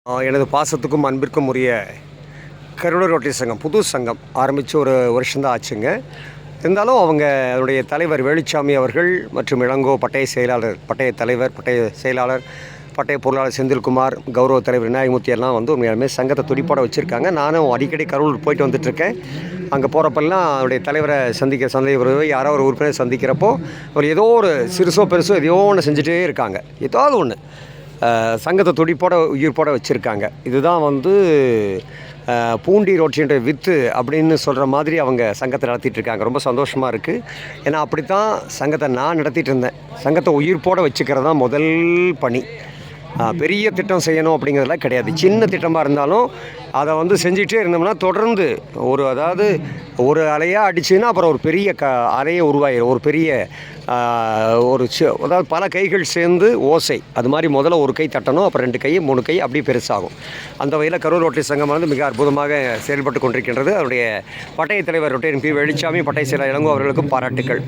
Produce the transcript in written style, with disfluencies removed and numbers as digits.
எனது பாசத்துக்கும் அன்பிற்கும் உரிய கருணை ரோட்டரி சங்கம் புது சங்கம் ஆரம்பித்து ஒரு வருஷம்தான் ஆச்சுங்க. இருந்தாலும் அதனுடைய தலைவர் வேலுச்சாமி அவர்கள் மற்றும் இளங்கோ பட்டய செயலாளர், பட்டய தலைவர், பட்டய செயலாளர், பட்டய பொருளாளர் செந்தில்குமார், கௌரவ தலைவர் விநாயகமூர்த்தி எல்லாம் உண்மையாலுமே சங்கத்தை துடிப்போட வச்சுருக்காங்க. நானும் அடிக்கடி கரூர் போயிட்டு வந்துட்டுருக்கேன். அங்கே போகிறப்பெல்லாம் அவருடைய தலைவரை சந்திக்கிறவரை யாரோ ஒரு உறுப்பினர் சந்திக்கிறப்போ அவர் ஏதோ ஒரு சிறுசோ பெருசோ எதையோ ஒன்று செஞ்சுட்டே இருக்காங்க. ஏதாவது ஒன்று சங்கத்தை துடிப்போட உயிர்ப்போட வச்சுருக்காங்க. இதுதான் பூண்டி ரோட்டின்ற வித்து அப்படின்னு சொல்கிற மாதிரி அவங்க சங்கத்தை நடத்திட்டுருக்காங்க. ரொம்ப சந்தோஷமாக இருக்குது. ஏன்னா அப்படித்தான் சங்கத்தை நான் நடத்திட்டு இருந்தேன். சங்கத்தை உயிர்ப்போட வச்சுக்கிறது தான் முதல் பணி. பெரிய திட்டம் செய்யணும் அப்படிங்கிறதுலாம் கிடையாது. சின்ன திட்டமாக இருந்தாலும் அதை செஞ்சிகிட்டே இருந்தோம்னா தொடர்ந்து அதாவது ஒரு அலையாக அடிச்சுன்னா அப்புறம் ஒரு பெரிய அலையை உருவாயிடும். ஒரு பெரிய அதாவது பல கைகள் சேர்ந்து ஓசை அது மாதிரி முதல்ல ஒரு கை தட்டணும், அப்புறம் 2 கை 3 கை அப்படியே பெருசாகும். அந்த வகையில் கரூர் ரோட்டரி சங்கம் மிக அற்புதமாக செயல்பட்டு கொண்டிருக்கின்றது. அவருடைய பட்டய தலைவர் ரோட்டரி பி. வேலுச்சாமி, பட்டய செயலாளர் இளங்கோ அவர்களுக்கும் பாராட்டுக்கள்.